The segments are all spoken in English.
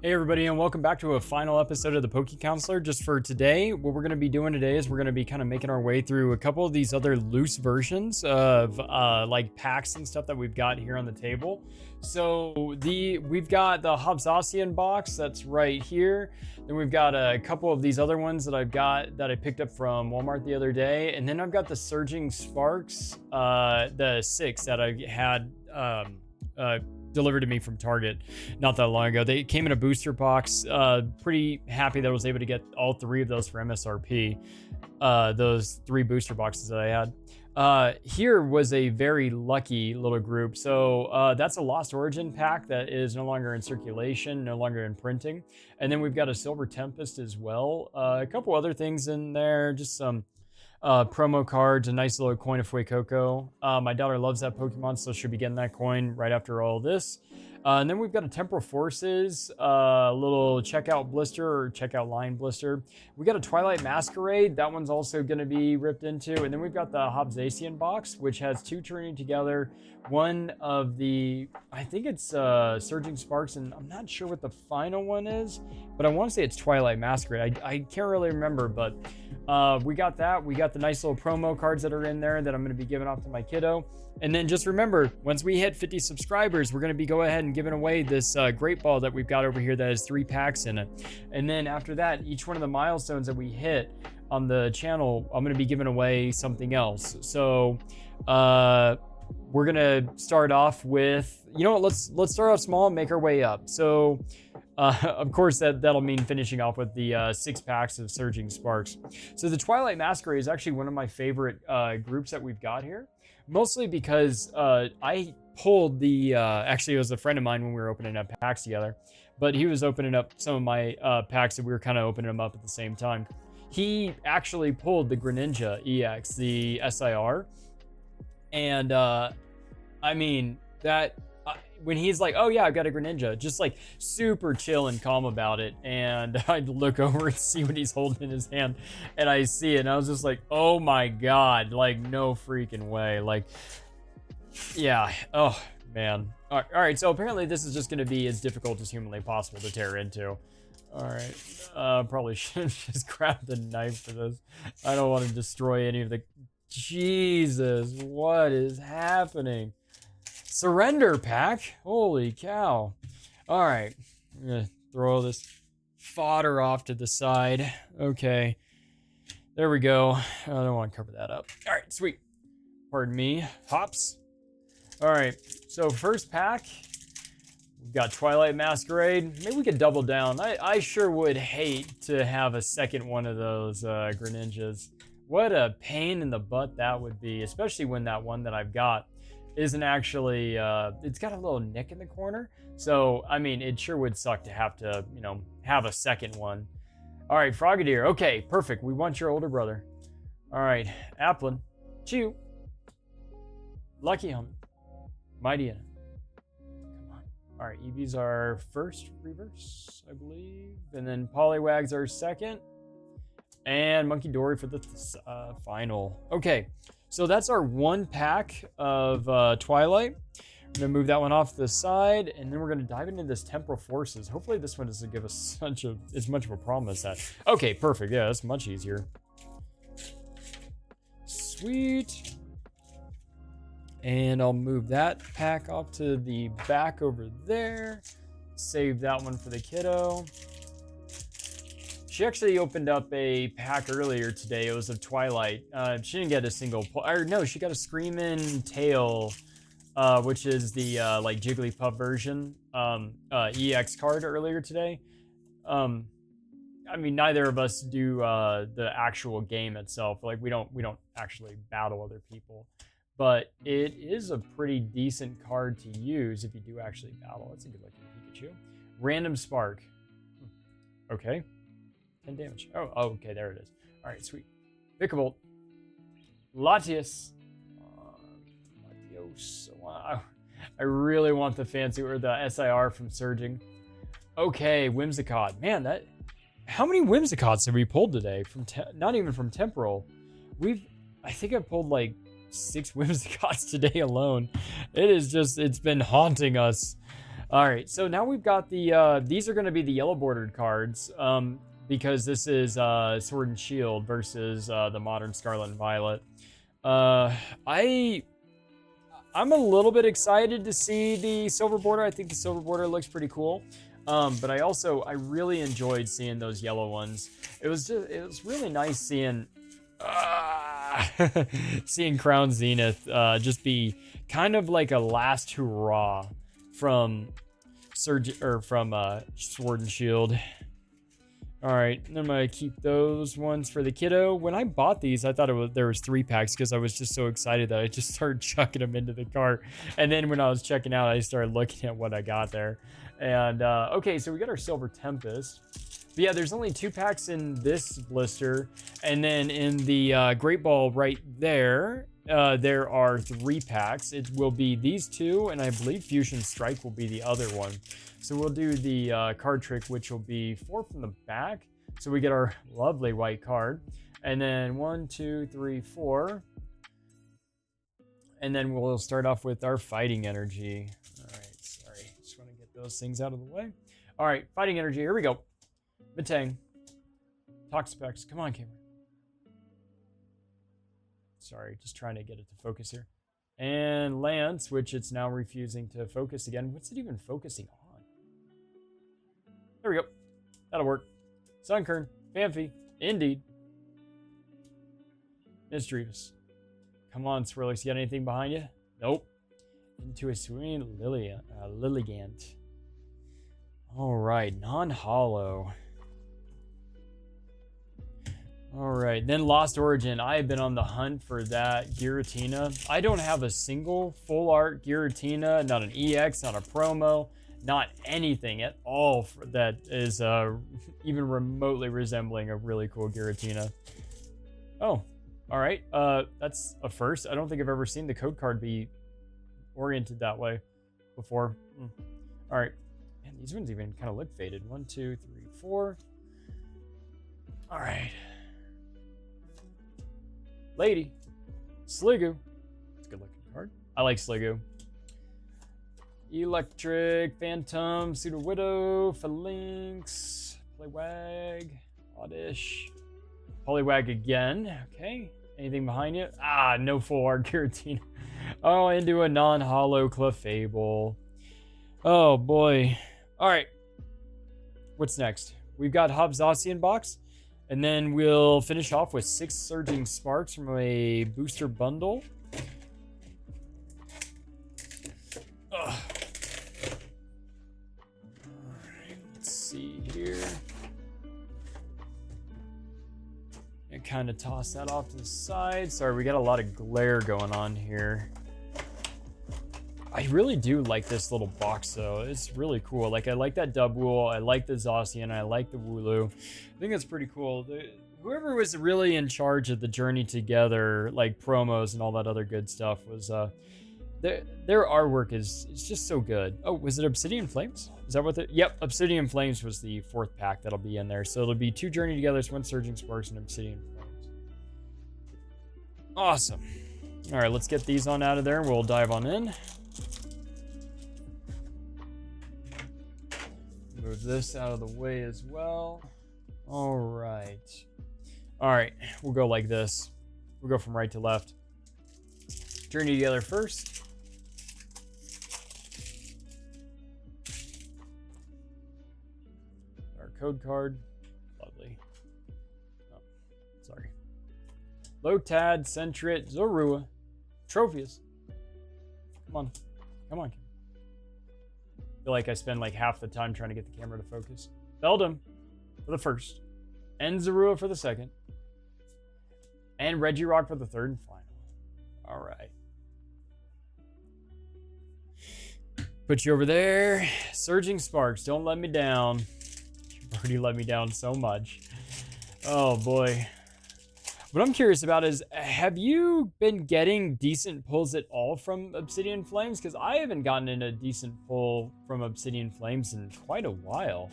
Hey everybody, and welcome back to a final episode of the Poke Counselor. Just for today, what we're going to be doing today is we're going to be kind of making our way through a couple of these other loose versions of like packs and stuff that we've got here on the table. So we've got the Hobsosian box that's right here. Then we've got a couple of these other ones that I've got that I picked up from Walmart the other day, and then I've got the Surging Sparks, the 6 that I had delivered to me from Target not that long ago. They came in a booster box. Pretty happy that I was able to get all 3 of those for MSRP. Those 3 booster boxes that I had. Here was a very lucky little group. So that's a Lost Origin pack that is no longer in circulation, no longer in printing. And then we've got a Silver Tempest as well. A couple other things in there, just some promo cards, a nice little coin of Fuecoco. My daughter loves that Pokemon, so she'll be getting that coin right after all this. And then we've got a Temporal Forces, little checkout blister or checkout line blister. We got a Twilight Masquerade. That one's also going to be ripped into. And then we've got the Hobsasian box, which has 2 turning together. One of the, I think it's Surging Sparks, and I'm not sure what the final one is, but I want to say it's Twilight Masquerade. I can't really remember, but we got that. We got the nice little promo cards that are in there that I'm going to be giving off to my kiddo. And then just remember, once we hit 50 subscribers, we're going to be go ahead and giving away this Great Ball that we've got over here that has 3 packs in it. And then after that, each one of the milestones that we hit on the channel, I'm going to be giving away something else. So we're going to start off with, you know what, let's start off small and make our way up. So of course, that'll mean finishing off with the 6 packs of Surging Sparks. So the Twilight Masquerade is actually one of my favorite groups that we've got here. Mostly because I pulled the, actually it was a friend of mine when we were opening up packs together, but he was opening up some of my packs and we were kind of opening them up at the same time. He actually pulled the Greninja EX, the SIR. And I mean, that, when he's like, oh yeah, I've got a Greninja, just like super chill and calm about it. And I'd look over and see what he's holding in his hand, and I see it, and I was just like, oh my God, like no freaking way. Like, yeah, oh man. All right, so apparently this is just gonna be as difficult as humanly possible to tear into. All right, probably should have just grabbed a knife for this. I don't want to destroy any of the, Jesus, what is happening? Surrender pack? Holy cow. All right, I'm gonna throw this fodder off to the side. Okay, there we go. I don't want to cover that up. All right, sweet. Pardon me, hops. All right, so first pack, we've got Twilight Masquerade. Maybe we could double down. I sure would hate to have a second one of those Greninjas. What a pain in the butt that would be, especially when that one that I've got isn't actually, it's got a little nick in the corner. So, I mean, it sure would suck to have to, you know, have a second one. All right, Frogadier. Okay, perfect. We want your older brother. All right, Applin. Chew. Lucky Hump. Mightyena. Come on. All right, Eevee's our first reverse, I believe. And then Poliwag's our second. And Monkey Dory for the final. Okay. So that's our 1 pack of Twilight. I'm gonna move that one off to the side, and then we're gonna dive into this Temporal Forces. Hopefully this one doesn't give us as much of a problem as that. Okay, perfect. Yeah, that's much easier. Sweet. And I'll move that pack off to the back over there. Save that one for the kiddo. She actually opened up a pack earlier today. It was of Twilight. She didn't get a single, or no, she got a Screamin' Tail, which is the like Jigglypuff version EX card earlier today. I mean, neither of us do the actual game itself. Like we don't actually battle other people, but it is a pretty decent card to use if you do actually battle. That's a good looking Pikachu. Random Spark. Okay. 10 damage. Oh, okay, there it is. All right, sweet. Vikavolt. Latios. Latios. Wow. I really want the fancy, or the SIR from Surging. Okay, Whimsicott. Man, that... How many Whimsicotts have we pulled today? From not even from Temporal. I think I've pulled like 6 Whimsicotts today alone. It is just, it's been haunting us. All right, so now we've got the, these are going to be the yellow bordered cards, because this is Sword and Shield versus the modern Scarlet and Violet. I'm a little bit excited to see the silver border. I think the silver border looks pretty cool. But I really enjoyed seeing those yellow ones. It was really nice seeing, seeing Crown Zenith just be kind of like a last hurrah from Sword and Shield. All right, and I'm gonna keep those ones for the kiddo. When I bought these, I thought there was 3 packs because I was just so excited that I just started chucking them into the cart. And then when I was checking out, I started looking at what I got there. And okay, so we got our Silver Tempest. But yeah, there's only 2 packs in this blister, and then in the Great Ball right there, there are 3 packs. It will be these 2, and I believe Fusion Strike will be the other one. So we'll do the card trick, which will be 4 from the back. So we get our lovely white card. And then 1, 2, 3, 4. And then we'll start off with our Fighting Energy. All right, sorry. Just want to get those things out of the way. All right, Fighting Energy, here we go. Matang. Toxapex, come on, camera. Sorry, just trying to get it to focus here. And Lance, which it's now refusing to focus again. What's it even focusing on? There we go. That'll work. Sunkern, Phanpy, indeed. Misdreavus. Come on, Swirlix, you got anything behind you? Nope. Into a swinging Lilligant. All right, non-holo. All right, then Lost Origin. I have been on the hunt for that Giratina. I don't have a single full art Giratina, not an EX, not a promo, not anything at all that is even remotely resembling a really cool Giratina. Oh, all right. That's a first. I don't think I've ever seen the code card be oriented that way before. All right. Man, these ones even kind of look faded. 1, 2, 3, 4. All right. Lady. Sliggoo. It's a good looking card. I like Sliggoo. Electric, Phantom, Pseudo Widow, Phalanx, Poliwag, Oddish, Poliwag again. Okay. Anything behind you? Ah, no full art Giratina. Oh, into a non-holo Clefable. Oh boy. All right. What's next? We've got Hobzassian box, and then we'll finish off with 6 Surging Sparks from a booster bundle. Ugh. See here. And kind of toss that off to the side. Sorry, we got a lot of glare going on here. I really do like this little box though. It's really cool. Like, I like that Dubwool, I like the Zacian, I like the Wooloo. I think it's pretty cool. Whoever was really in charge of the Journey Together, like promos and all that other good stuff, was their artwork is just so good. Oh, was it Obsidian Flames? Is that what the... Yep, Obsidian Flames was the 4th pack that'll be in there. So it'll be 2 Journey Togethers, 1 Surging Sparks, and Obsidian Flames. Awesome. All right, let's get these on out of there and we'll dive on in. Move this out of the way as well. All right. All right, we'll go like this. We'll go from right to left. Journey Together first. Our code card. Lovely. Oh, sorry. Lotad, Sentret, Zorua, Trophius. Come on. Come on. I feel like I spend like half the time trying to get the camera to focus. Beldum for the first. And Zorua for the second. And Regirock for the third and final. All right. Put you over there. Surging Sparks, don't let me down. You've already let me down so much. Oh boy. What I'm curious about is, have you been getting decent pulls at all from Obsidian Flames? Because I haven't gotten in a decent pull from Obsidian Flames in quite a while.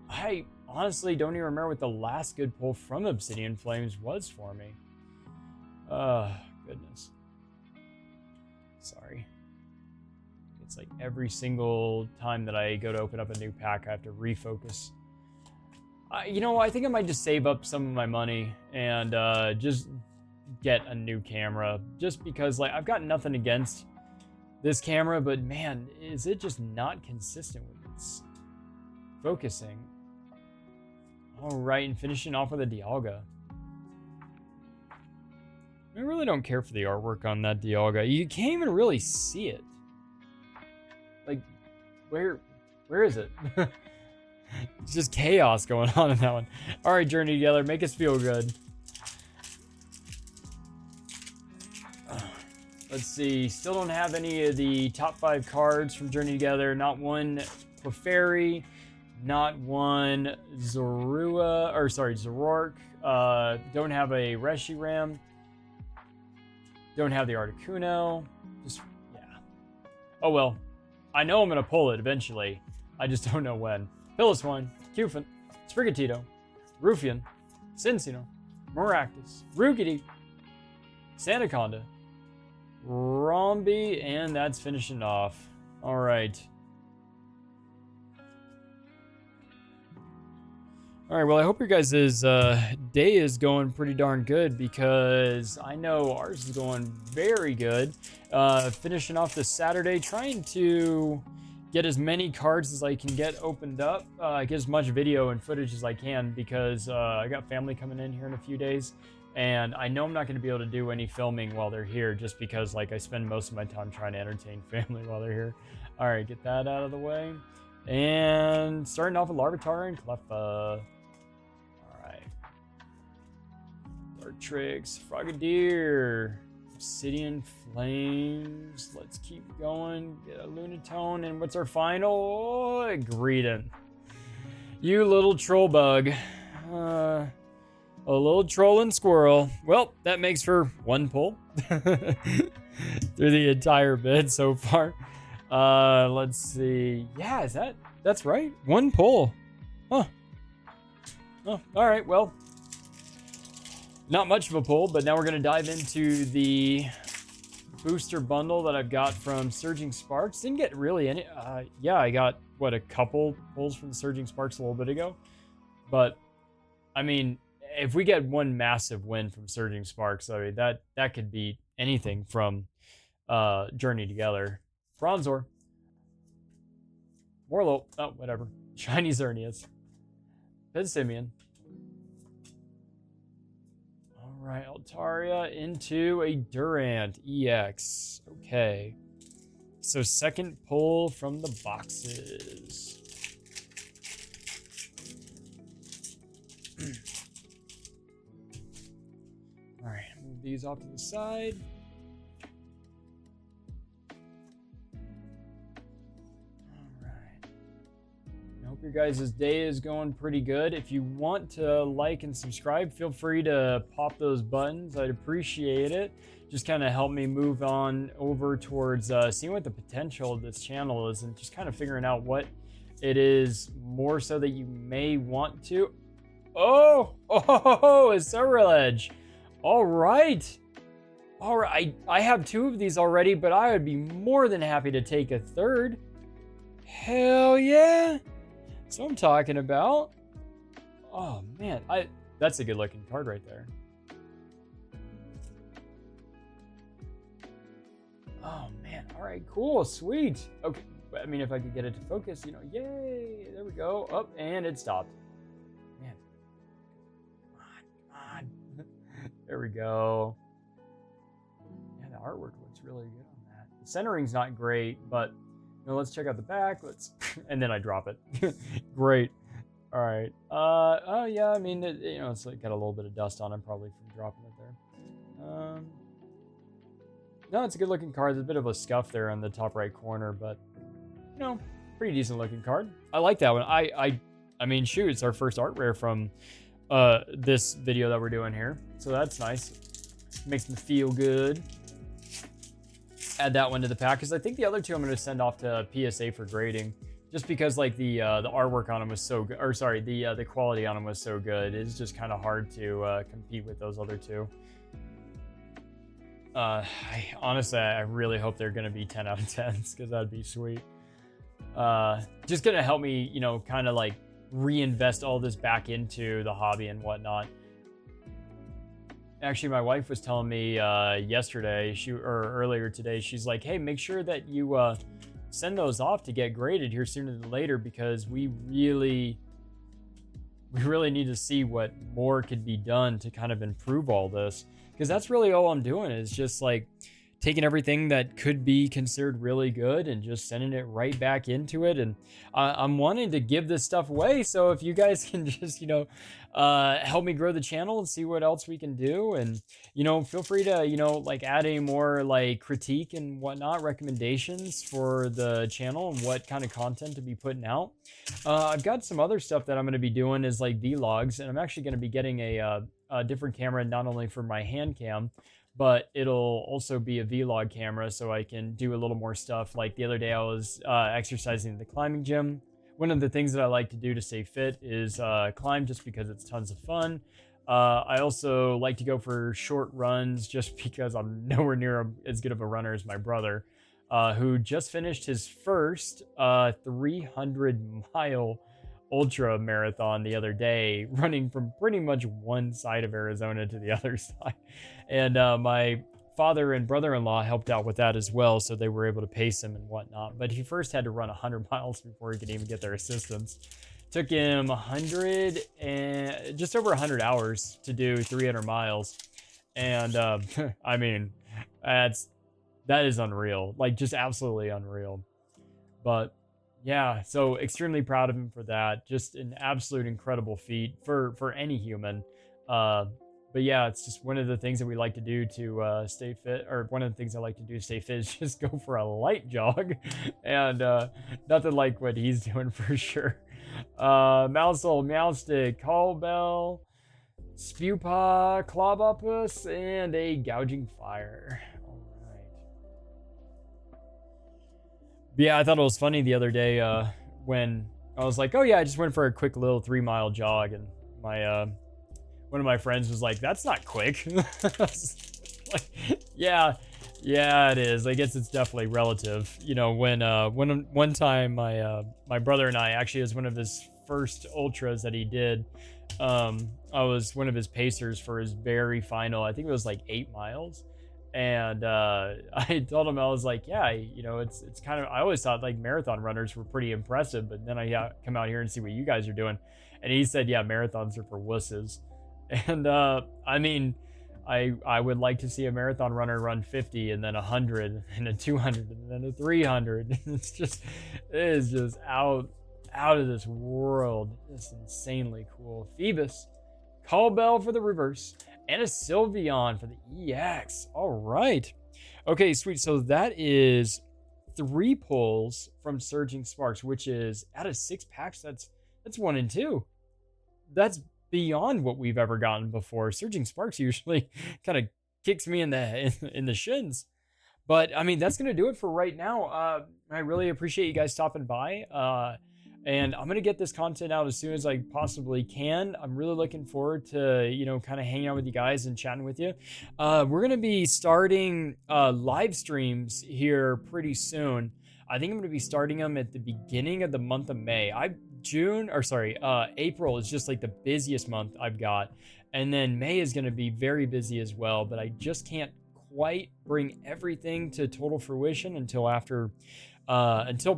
I honestly don't even remember what the last good pull from Obsidian Flames was for me. Goodness. Sorry. It's like every single time that I go to open up a new pack, I have to refocus. You know, I think I might just save up some of my money and just get a new camera. Just because, like, I've got nothing against this camera, but man, is it just not consistent with its focusing. All right, and finishing off with a Dialga. I really don't care for the artwork on that Dialga. You can't even really see it. Like, where is it? It's just chaos going on in that one. All right, Journey Together, make us feel good. Let's see, still don't have any of the top 5 cards from Journey Together. Not one Clefairy, not one Zoroark. Don't have a Reshiram. Don't have the Articuno. Just, yeah. Oh well. I know I'm going to pull it eventually. I just don't know when. Pilliswine, Cufant, Sprigatito, Ruffian, Cinccino, Maractus, Rookidee, Sandaconda, Rombi, and that's finishing off. All right. All right, well, I hope your guys' day is going pretty darn good, because I know ours is going very good. Finishing off this Saturday, trying to get as many cards as I can get opened up, get as much video and footage as I can, because I got family coming in here in a few days, and I know I'm not going to be able to do any filming while they're here, just because, like, I spend most of my time trying to entertain family while they're here. All right, get that out of the way. And starting off with Larvitar and Cleffa. All right. Dartrix, Frogadier, Obsidian Flames. Let's keep going. Get a Lunatone. And what's our final? Oh, Greedent. You little troll bug. A little trolling squirrel. Well, that makes for one pull through the entire bid so far. Let's see. Yeah, that's right. One pull. Huh. Oh, all right. Well, not much of a pull, but now we're going to dive into the booster bundle that I've got from Surging Sparks. Didn't get really any. Yeah, I got, what, a couple pulls from the Surging Sparks a little bit ago. But, I mean, if we get one massive win from Surging Sparks, I mean, that could beat anything from Journey Together. Bronzor. Morlo. Oh, whatever. Shiny Xerneas. Pidstimian. Alright, Altaria into a Durant EX. Okay. So second pull from the boxes. Alright, move these off to the side. I hope your guys' day is going pretty good. If you want to like and subscribe, feel free to pop those buttons. I'd appreciate it. Just kind of help me move on over towards seeing what the potential of this channel is, and just kind of figuring out what it is more so that you may want to. Oh, a Ceruledge. All right. All right. I have 2 of these already, but I would be more than happy to take a third. Hell yeah. That's what I'm talking about. Oh man, that's a good looking card right there. Oh man, all right, cool, sweet. Okay, I mean, if I could get it to focus, you know, yay, there we go. Up, and it stopped. Man, come on. There we go. Yeah, the artwork looks really good on that. The centering's not great, but now let's check out the back. And then I drop it. Great. All right. Oh yeah. I mean, you know, it's like got a little bit of dust on it, probably from dropping it there. No, it's a good looking card. There's a bit of a scuff there in the top right corner, but you know, pretty decent looking card. I like that one. I mean, shoot, it's our first art rare from this video that we're doing here, so that's nice. Makes me feel good. Add that one to the pack, because I think the other 2 I'm going to send off to PSA for grading, just because like the artwork on them was so good, or sorry, the quality on them was so good. It's just kind of hard to compete with those other 2. I really hope they're gonna be 10 out of 10s, because that'd be sweet. Just gonna help me, you know, kind of like reinvest all this back into the hobby and whatnot. Actually, my wife was telling me yesterday, or earlier today, she's like, hey, make sure that you send those off to get graded here sooner than later, because we really need to see what more could be done to kind of improve all this. Because that's really all I'm doing, is just like taking everything that could be considered really good and just sending it right back into it. And I'm wanting to give this stuff away. So if you guys can just, you know, help me grow the channel and see what else we can do. And, you know, feel free to, you know, like add any more like critique and whatnot, recommendations for the channel and what kind of content to be putting out. I've got some other stuff that I'm going to be doing is like vlogs, and I'm actually going to be getting a different camera, not only for my hand cam, but it'll also be a vlog camera, so I can do a little more stuff. Like the other day I was exercising at the climbing gym. One of the things that I like to do to stay fit is climb, just because it's tons of fun. I also like to go for short runs, just because I'm nowhere near as good of a runner as my brother, who just finished his first 300-mile ultra marathon the other day, running from pretty much one side of Arizona to the other side. And my father and brother-in-law helped out with that as well, so they were able to pace him and whatnot. But he first had to run 100 miles before he could even get their assistance. Took him 100 and just over 100 hours to do 300 miles. And I mean, that is unreal, like just absolutely unreal. But yeah, so extremely proud of him for that. Just an absolute incredible feat for any human. But yeah, it's just one of the things that we like to do to stay fit, or one of the things I like to do to stay fit is just go for a light jog. And nothing like what he's doing for sure. Mousehole, Meowstick, Callbell, Spewpaw, Clawbopus, and a Gouging Fire. Yeah, I thought it was funny the other day when I was like, oh yeah, I just went for a quick little 3-mile jog, and my one of my friends was like, that's not quick. Like, yeah, it is. I guess it's definitely relative. You know, when one time my brother and I, actually, it was one of his first ultras that he did. I was one of his pacers for his very final, I think it was like 8 miles. And I told him, I was like, yeah, you know, it's kind of, I always thought like marathon runners were pretty impressive, but then I come out here and see what you guys are doing. And he said, yeah, marathons are for wusses. And I mean, I would like to see a marathon runner run 50 and then 100 and a 200 and then a 300. It is just out of this world. It's insanely cool. Phoebus, Callbell for the reverse, and a Sylveon for the EX. All right. Okay, sweet. So that is 3 pulls from Surging Sparks, which is out of 6 packs. That's 1 and 2. That's beyond what we've ever gotten before. Surging Sparks usually kind of kicks me in the shins. But I mean, that's gonna do it for right now. I really appreciate you guys stopping by. And I'm gonna get this content out as soon as I possibly can. I'm really looking forward to, you know, kind of hanging out with you guys and chatting with you. We're gonna be starting live streams here pretty soon. I think I'm gonna be starting them at the beginning of the month of May. April is just like the busiest month I've got, and then May is gonna be very busy as well. But I just can't quite bring everything to total fruition until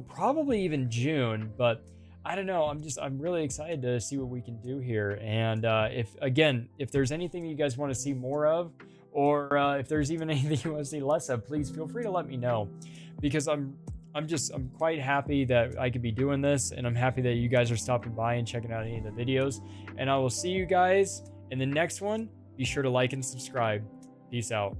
probably even June. But I don't know, I'm really excited to see what we can do here. And if there's anything you guys want to see more of, or if there's even anything you want to see less of, please feel free to let me know, because I'm quite happy that I could be doing this, and I'm happy that you guys are stopping by and checking out any of the videos. And I will see you guys in the next one. Be sure to like and subscribe. Peace out.